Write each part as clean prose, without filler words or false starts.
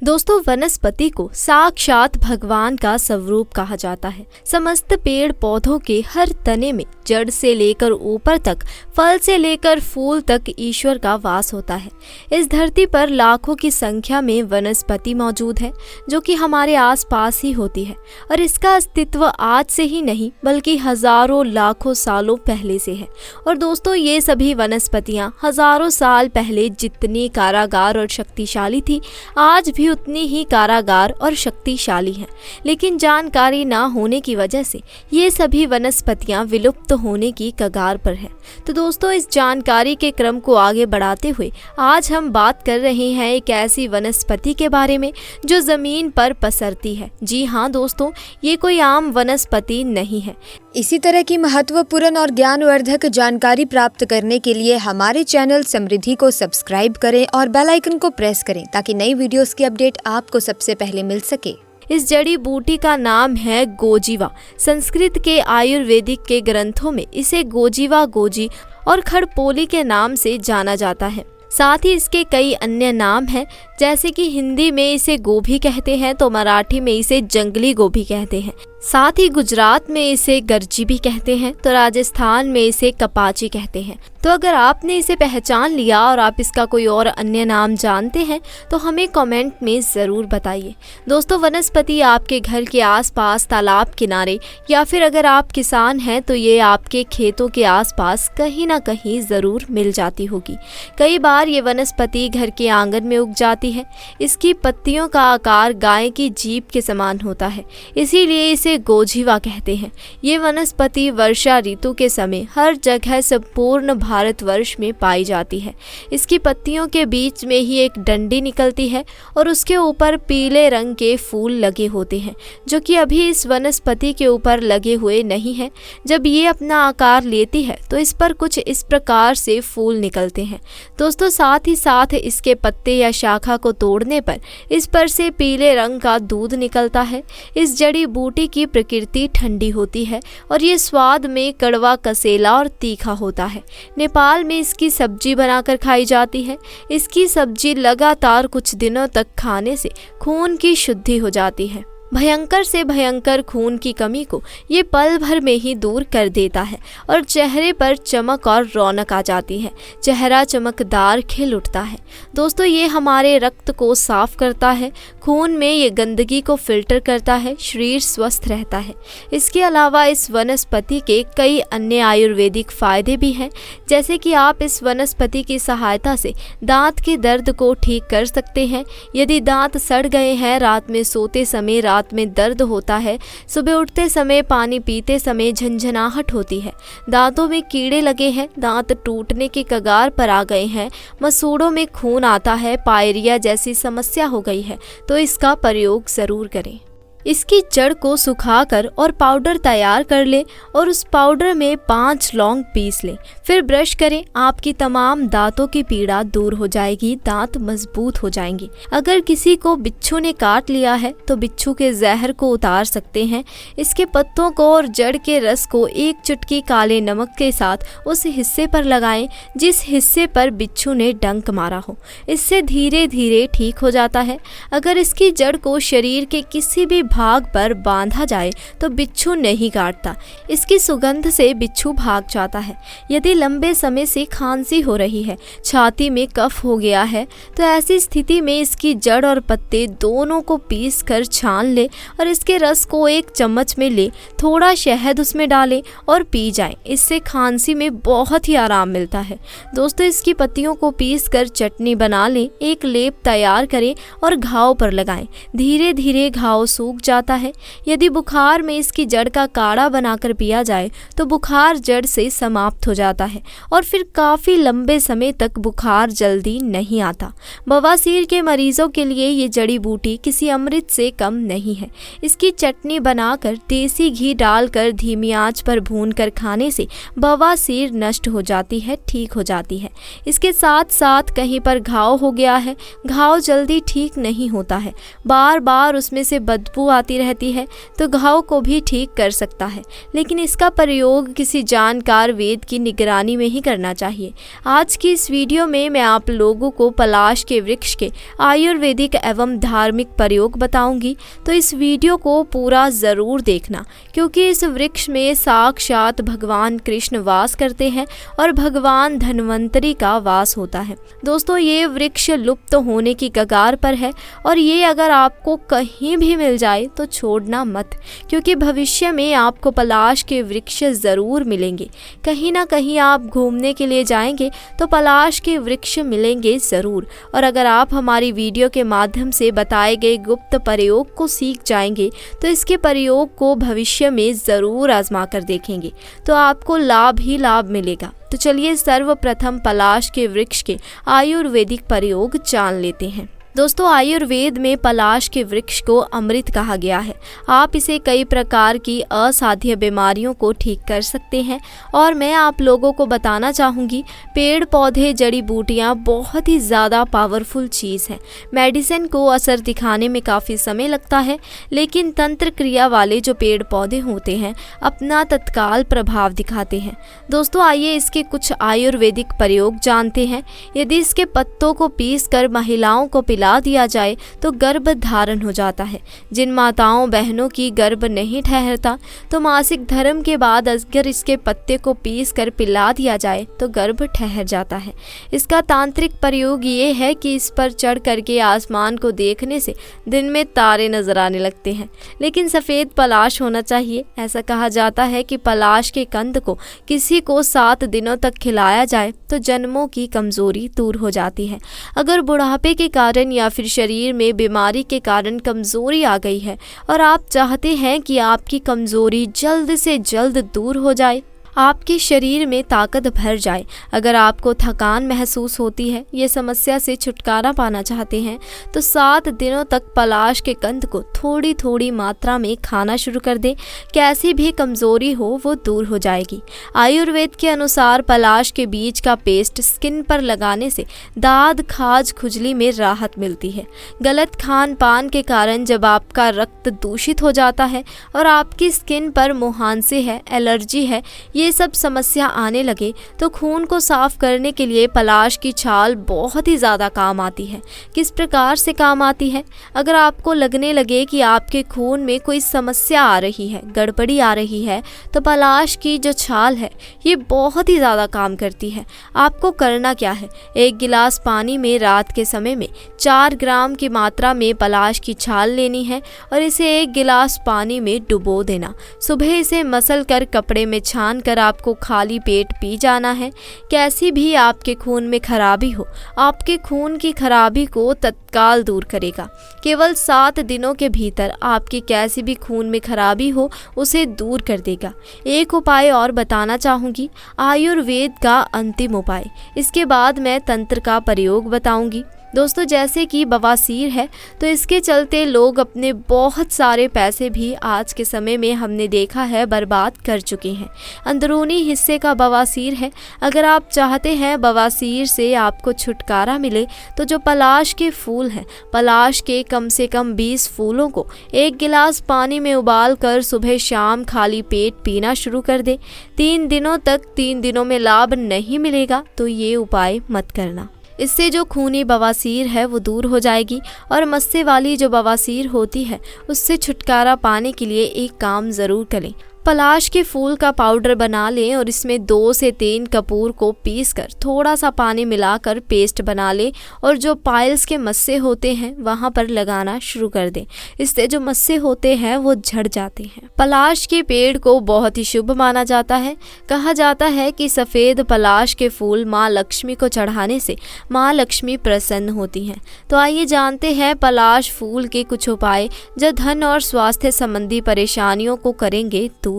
दोस्तों, वनस्पति को साक्षात भगवान का स्वरूप कहा जाता है। समस्त पेड़ पौधों के हर तने में जड़ से लेकर ऊपर तक, फल से लेकर फूल तक ईश्वर का वास होता है। इस धरती पर लाखों की संख्या में वनस्पति मौजूद है जो कि हमारे आसपास ही होती है और इसका अस्तित्व आज से ही नहीं बल्कि हजारों लाखों सालों पहले से है। और दोस्तों, ये सभी वनस्पतियां हजारों साल पहले जितनी कारागार और शक्तिशाली थी, आज भी उतनी ही कारागार और शक्तिशाली हैं। लेकिन जानकारी ना होने की वजह से ये सभी वनस्पतियां विलुप्त होने की कगार पर हैं। तो दोस्तों, इस जानकारी के क्रम को आगे बढ़ाते हुए आज हम बात कर रहे हैं एक ऐसी वनस्पति के बारे में जो जमीन पर पसरती है। जी हाँ दोस्तों, ये कोई आम वनस्पति नहीं है। इसी तरह की महत्वपूर्ण और ज्ञानवर्धक जानकारी प्राप्त करने के लिए हमारे चैनल समृद्धि को सब्सक्राइब करें और बेल आइकन को प्रेस करें ताकि नई वीडियोस की अपडेट आपको सबसे पहले मिल सके। इस जड़ी बूटी का नाम है गोजीवा। संस्कृत के आयुर्वेदिक के ग्रंथों में इसे गोजीवा, गोजी और खड़पोली के नाम से जाना जाता है। साथ ही इसके कई अन्य नाम हैं, जैसे कि हिंदी में इसे गोभी कहते हैं तो मराठी में इसे जंगली गोभी कहते हैं। साथ ही गुजरात में इसे गर्जी भी कहते हैं तो राजस्थान में इसे कपाची कहते हैं। तो अगर आपने इसे पहचान लिया और आप इसका कोई और अन्य नाम जानते हैं तो हमें कमेंट में ज़रूर बताइए। दोस्तों, वनस्पति आपके घर के आसपास, तालाब किनारे या फिर अगर आप किसान हैं तो ये आपके खेतों के आसपास कहीं ना कहीं ज़रूर मिल जाती होगी। कई बार ये वनस्पति घर के आंगन में उग जाती है। इसकी पत्तियों का आकार गाय की जीभ के समान होता है, इसीलिए इसे गोजीवा कहते हैं। ये वनस्पति वर्षा ऋतु के समय हर जगह संपूर्ण भारतवर्ष में पाई जाती है। इसकी पत्तियों के बीच में ही एक डंडी निकलती है और उसके ऊपर पीले रंग के फूल लगे होते हैं जो कि अभी इस वनस्पति के ऊपर लगे हुए नहीं हैं। जब ये अपना आकार लेती है तो इस पर कुछ इस प्रकार से फूल निकलते हैं। दोस्तों, साथ ही साथ इसके पत्ते या शाखा को तोड़ने पर इस पर से पीले रंग का दूध निकलता है। इस जड़ी बूटी की प्रकृति ठंडी होती है और ये स्वाद में कड़वा, कसेला और तीखा होता है। नेपाल में इसकी सब्जी बनाकर खाई जाती है। इसकी सब्जी लगातार कुछ दिनों तक खाने से खून की शुद्धि हो जाती है। भयंकर से भयंकर खून की कमी को ये पल भर में ही दूर कर देता है और चेहरे पर चमक और रौनक आ जाती है। चेहरा चमकदार खिल उठता है। दोस्तों, ये हमारे रक्त को साफ करता है, खून में ये गंदगी को फिल्टर करता है, शरीर स्वस्थ रहता है। इसके अलावा इस वनस्पति के कई अन्य आयुर्वेदिक फायदे भी हैं, जैसे कि आप इस वनस्पति की सहायता से दांत के दर्द को ठीक कर सकते हैं। यदि दांत सड़ गए हैं, रात में सोते समय रात में दर्द होता है, सुबह उठते समय, पानी पीते समय झंझनाहट होती है, दांतों में कीड़े लगे हैं, दांत टूटने के कगार पर आ गए हैं, मसूड़ों में खून आता है, पायरिया जैसी समस्या हो गई है, तो इसका प्रयोग जरूर करें। इसकी जड़ को सुखाकर और पाउडर तैयार कर लें और उस पाउडर में 5 लौंग पीस लें। फिर ब्रश करें, आपकी तमाम दांतों की पीड़ा दूर हो जाएगी, दांत मजबूत हो जाएंगे। अगर किसी को बिच्छू ने काट लिया है तो बिच्छू के जहर को उतार सकते हैं। इसके पत्तों को और जड़ के रस को एक चुटकी काले नमक के साथ उस हिस्से पर लगाएं जिस हिस्से पर बिच्छू ने डंक मारा हो। इससे धीरे धीरे ठीक हो जाता है। अगर इसकी जड़ को शरीर के किसी भी भाग पर बांधा जाए तो बिच्छू नहीं काटता। इसकी सुगंध से बिच्छू भाग जाता है। यदि लंबे समय से खांसी हो रही है, छाती में कफ हो गया है, तो ऐसी स्थिति में इसकी जड़ और पत्ते दोनों को पीस कर छान ले और इसके रस को एक चम्मच में ले, थोड़ा शहद उसमें डालें और पी जाएं। इससे खांसी में बहुत ही आराम मिलता है। दोस्तों, इसकी पत्तियों को पीस कर चटनी बना लें, एक लेप तैयार करें और घाव पर लगाएं। धीरे धीरे घाव सूख जाता है। यदि बुखार में इसकी जड़ का काढ़ा बनाकर पिया जाए तो बुखार जड़ से समाप्त हो जाता है और फिर काफ़ी लंबे समय तक बुखार जल्दी नहीं आता। बवासीर के मरीजों के लिए ये जड़ी बूटी किसी अमृत से कम नहीं है। इसकी चटनी बनाकर देसी घी डालकर धीमी आंच पर भूनकर खाने से बवासीर नष्ट हो जाती है, ठीक हो जाती है। इसके साथ साथ कहीं पर घाव हो गया है, घाव जल्दी ठीक नहीं होता है, बार बार उसमें से बदबू आती रहती है, तो घाव को भी ठीक कर सकता है। लेकिन इसका प्रयोग किसी जानकार वैद्य की निगरानी निगरानी में ही करना चाहिए। आज की इस वीडियो में मैं आप लोगों को पलाश के वृक्ष के आयुर्वेदिक एवं धार्मिक प्रयोग बताऊंगी, तो इस वीडियो को पूरा ज़रूर देखना, क्योंकि इस वृक्ष में साक्षात भगवान कृष्ण वास करते हैं और भगवान धन्वंतरी का वास होता है। दोस्तों, ये वृक्ष लुप्त होने की कगार पर है और ये अगर आपको कहीं भी मिल जाए तो छोड़ना मत, क्योंकि भविष्य में आपको पलाश के वृक्ष ज़रूर मिलेंगे। कहीं ना कहीं आप घूमने के लिए जाएंगे तो पलाश के वृक्ष मिलेंगे ज़रूर। और अगर आप हमारी वीडियो के माध्यम से बताए गए गुप्त प्रयोग को सीख जाएंगे तो इसके प्रयोग को भविष्य में ज़रूर आजमा कर देखेंगे तो आपको लाभ ही लाभ मिलेगा। तो चलिए सर्वप्रथम पलाश के वृक्ष के आयुर्वेदिक प्रयोग जान लेते हैं। दोस्तों, आयुर्वेद में पलाश के वृक्ष को अमृत कहा गया है। आप इसे कई प्रकार की असाध्य बीमारियों को ठीक कर सकते हैं और मैं आप लोगों को बताना चाहूँगी, पेड़ पौधे जड़ी बूटियाँ बहुत ही ज़्यादा पावरफुल चीज़ है। मेडिसिन को असर दिखाने में काफ़ी समय लगता है, लेकिन तंत्र क्रिया वाले जो पेड़ पौधे होते हैं अपना तत्काल प्रभाव दिखाते हैं। दोस्तों, आइए इसके कुछ आयुर्वेदिक प्रयोग जानते हैं। यदि इसके पत्तों को पीस कर महिलाओं को पिला दिया जाए तो गर्भ धारण हो जाता है। जिन माताओं बहनों की गर्भ नहीं ठहरता तो मासिक धर्म के बाद अगर इसके पत्ते को पीस कर पिला दिया जाए तो गर्भ ठहर जाता है। इसका तांत्रिक प्रयोग ये है कि इस पर चढ़ करके आसमान को देखने से दिन में तारे नजर आने लगते हैं, लेकिन सफ़ेद पलाश होना चाहिए। ऐसा कहा जाता है कि पलाश के कंद को किसी को 7 दिनों तक खिलाया जाए तो जन्मों की कमजोरी दूर हो जाती है। अगर बुढ़ापे के कारण या फिर शरीर में बीमारी के कारण कमजोरी आ गई है और आप चाहते हैं कि आपकी कमजोरी जल्द से जल्द दूर हो जाए, आपके शरीर में ताकत भर जाए, अगर आपको थकान महसूस होती है, ये समस्या से छुटकारा पाना चाहते हैं, तो 7 दिनों तक पलाश के कंद को थोड़ी थोड़ी मात्रा में खाना शुरू कर दें। कैसी भी कमज़ोरी हो वो दूर हो जाएगी। आयुर्वेद के अनुसार पलाश के बीज का पेस्ट स्किन पर लगाने से दाद, खाज, खुजली में राहत मिलती है। गलत खान पान के कारण जब आपका रक्त दूषित हो जाता है और आपकी स्किन पर मुहांसे है, एलर्जी है, ये सब समस्या आने लगे तो खून को साफ करने के लिए पलाश की छाल बहुत ही ज़्यादा काम आती है। किस प्रकार से काम आती है? अगर आपको लगने लगे कि आपके खून में कोई समस्या आ रही है, गड़बड़ी आ रही है, तो पलाश की जो छाल है ये बहुत ही ज़्यादा काम करती है। आपको करना क्या है? 1 गिलास पानी में रात के समय में 4 ग्राम की मात्रा में पलाश की छाल लेनी है और इसे 1 गिलास पानी में डुबो देना। सुबह इसे मसल कर कपड़े में छान कर आपको खाली पेट पी जाना है। कैसी भी आपके खून में खराबी हो, आपके खून की खराबी को तत्काल दूर करेगा। केवल 7 दिनों के भीतर आपकी कैसी भी खून में खराबी हो उसे दूर कर देगा। एक उपाय और बताना चाहूँगी, आयुर्वेद का अंतिम उपाय। इसके बाद मैं तंत्र का प्रयोग बताऊँगी। दोस्तों, जैसे कि बवासीर है तो इसके चलते लोग अपने बहुत सारे पैसे भी आज के समय में हमने देखा है बर्बाद कर चुके हैं। अंदरूनी हिस्से का बवासीर है। अगर आप चाहते हैं बवासीर से आपको छुटकारा मिले तो जो पलाश के फूल हैं, पलाश के कम से कम 20 फूलों को 1 गिलास पानी में उबाल कर सुबह शाम खाली पेट पीना शुरू कर दें। 3 दिनों तक 3 दिनों में लाभ नहीं मिलेगा तो ये उपाय मत करना। इससे जो खूनी बवासीर है वो दूर हो जाएगी और मस्से वाली जो बवासीर होती है उससे छुटकारा पाने के लिए एक काम ज़रूर करें। पलाश के फूल का पाउडर बना लें और इसमें 2 से 3 कपूर को पीसकर थोड़ा सा पानी मिलाकर पेस्ट बना लें और जो पाइल्स के मस्से होते हैं वहां पर लगाना शुरू कर दें। इससे जो मस्से होते हैं वो झड़ जाते हैं। पलाश के पेड़ को बहुत ही शुभ माना जाता है। कहा जाता है कि सफ़ेद पलाश के फूल माँ लक्ष्मी को चढ़ाने से माँ लक्ष्मी प्रसन्न होती हैं। तो आइए जानते हैं पलाश फूल के कुछ उपाय जो धन और स्वास्थ्य संबंधी परेशानियों को करेंगे दूर।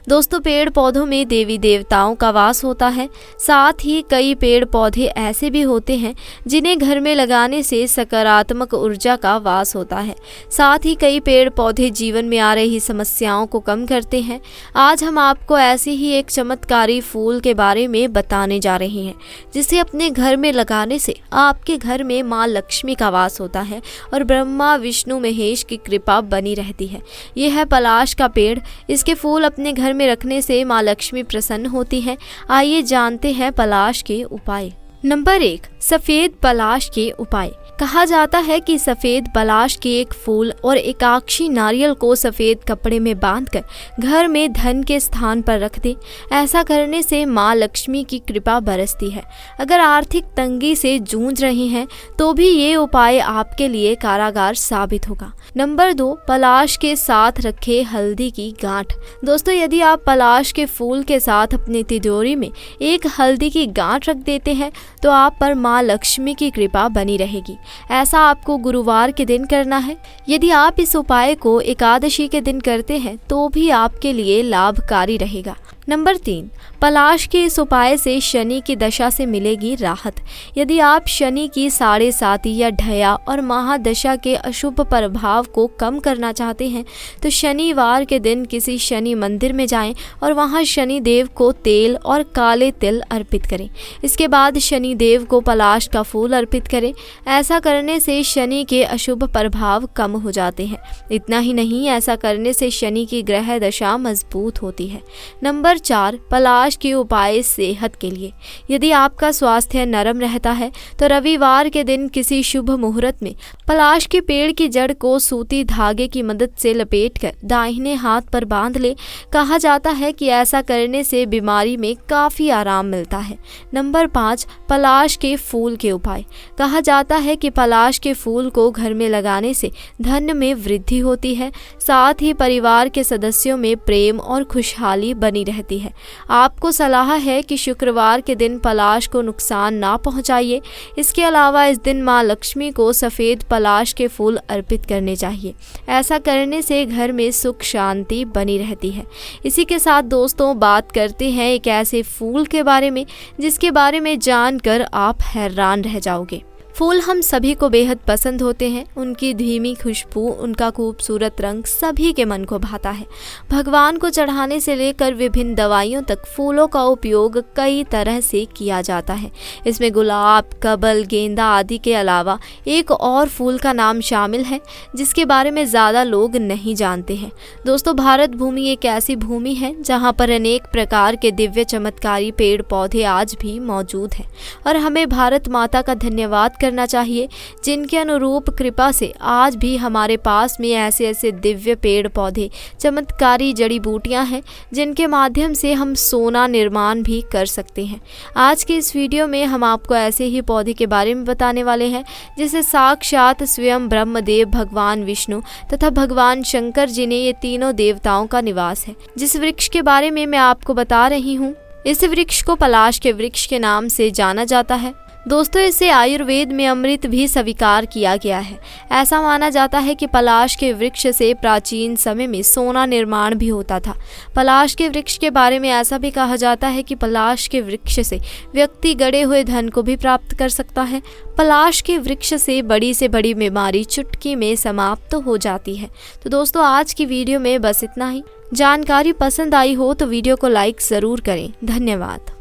दोस्तों, पेड़ पौधों में देवी देवताओं का वास होता है। साथ ही कई पेड़ पौधे ऐसे भी होते हैं जिन्हें घर में लगाने से सकारात्मक ऊर्जा का वास होता है। साथ ही कई पेड़ पौधे जीवन में आ रही समस्याओं को कम करते हैं। आज हम आपको ऐसे ही एक चमत्कारी फूल के बारे में बताने जा रहे हैं जिसे अपने घर में लगाने से आपके घर में माँ लक्ष्मी का वास होता है और ब्रह्मा विष्णु महेश की कृपा बनी रहती है। यह है पलाश का पेड़। इसके फूल फूल अपने घर में रखने से माँ लक्ष्मी प्रसन्न होती है। आइए जानते हैं पलाश के उपाय। नंबर 1, सफेद पलाश के उपाय। कहा जाता है कि सफेद पलाश के एक फूल और एकाक्षी नारियल को सफेद कपड़े में बांधकर घर में धन के स्थान पर रख दें। ऐसा करने से माँ लक्ष्मी की कृपा बरसती है। अगर आर्थिक तंगी से जूझ रही हैं तो भी ये उपाय आपके लिए कारागार साबित होगा। नंबर 2, पलाश के साथ रखे हल्दी की गांठ। दोस्तों, यदि आप पलाश के फूल के साथ अपनी तिजोरी में एक हल्दी की गांठ रख देते हैं तो आप पर माँ लक्ष्मी की कृपा बनी रहेगी। ऐसा आपको गुरुवार के दिन करना है। यदि आप इस उपाय को एकादशी के दिन करते हैं तो भी आपके लिए लाभकारी रहेगा। नंबर 3, पलाश के इस उपाय से शनि की दशा से मिलेगी राहत। यदि आप शनि की 7.5 या ढया और महादशा के अशुभ प्रभाव को कम करना चाहते हैं तो शनिवार के दिन किसी शनि मंदिर में जाएं और वहां शनि देव को तेल और काले तिल अर्पित करें। इसके बाद शनि देव को पलाश का फूल अर्पित करें। ऐसा करने से शनि के अशुभ प्रभाव कम हो जाते हैं। इतना ही नहीं, ऐसा करने से शनि की ग्रह दशा मजबूत होती है। नंबर 4, पलाश के उपाय सेहत के लिए। यदि आपका स्वास्थ्य नरम रहता है तो रविवार के दिन किसी शुभ मुहूर्त में पलाश के पेड़ की जड़ को सूती धागे की मदद से लपेटकर दाहिने हाथ पर बांध ले। कहा जाता है कि ऐसा करने से बीमारी में काफ़ी आराम मिलता है। नंबर 5, पलाश के फूल के उपाय। कहा जाता है कि पलाश के फूल को घर में लगाने से धन में वृद्धि होती है, साथ ही परिवार के सदस्यों में प्रेम और खुशहाली बनी रहती है। आपको सलाह है कि शुक्रवार के दिन पलाश को नुकसान ना पहुंचाइए। इसके अलावा इस दिन माँ लक्ष्मी को सफ़ेद पलाश के फूल अर्पित करने चाहिए। ऐसा करने से घर में सुख शांति बनी रहती है। इसी के साथ दोस्तों, बात करते हैं एक ऐसे फूल के बारे में जिसके बारे में जानकर आप हैरान रह जाओगे। फूल हम सभी को बेहद पसंद होते हैं। उनकी धीमी खुशबू, उनका खूबसूरत रंग सभी के मन को भाता है। भगवान को चढ़ाने से लेकर विभिन्न दवाइयों तक फूलों का उपयोग कई तरह से किया जाता है। इसमें गुलाब, कमल, गेंदा आदि के अलावा एक और फूल का नाम शामिल है जिसके बारे में ज़्यादा लोग नहीं जानते हैं। दोस्तों, भारत भूमि एक ऐसी भूमि है जहाँ पर अनेक प्रकार के दिव्य चमत्कारी पेड़ पौधे आज भी मौजूद हैं और हमें भारत माता का धन्यवाद करना चाहिए जिनके अनुरूप कृपा से आज भी हमारे पास में ऐसे ऐसे दिव्य पेड़ पौधे, चमत्कारी जड़ी बूटियां हैं जिनके माध्यम से हम सोना निर्माण भी कर सकते हैं। आज के इस वीडियो में हम आपको ऐसे ही पौधे के बारे में बताने वाले हैं जिसे साक्षात स्वयं ब्रह्मदेव, भगवान विष्णु तथा भगवान शंकर जी ने, ये तीनों देवताओं का निवास है। जिस वृक्ष के बारे में मैं आपको बता रही हूँ, इस वृक्ष को पलाश के वृक्ष के नाम से जाना जाता है। दोस्तों, इसे आयुर्वेद में अमृत भी स्वीकार किया गया है। ऐसा माना जाता है कि पलाश के वृक्ष से प्राचीन समय में सोना निर्माण भी होता था। पलाश के वृक्ष के बारे में ऐसा भी कहा जाता है कि पलाश के वृक्ष से व्यक्ति गड़े हुए धन को भी प्राप्त कर सकता है। पलाश के वृक्ष से बड़ी बीमारी चुटकी में समाप्त हो जाती है। तो दोस्तों, आज की वीडियो में बस इतना ही। जानकारी पसंद आई हो तो वीडियो को लाइक ज़रूर करें। धन्यवाद।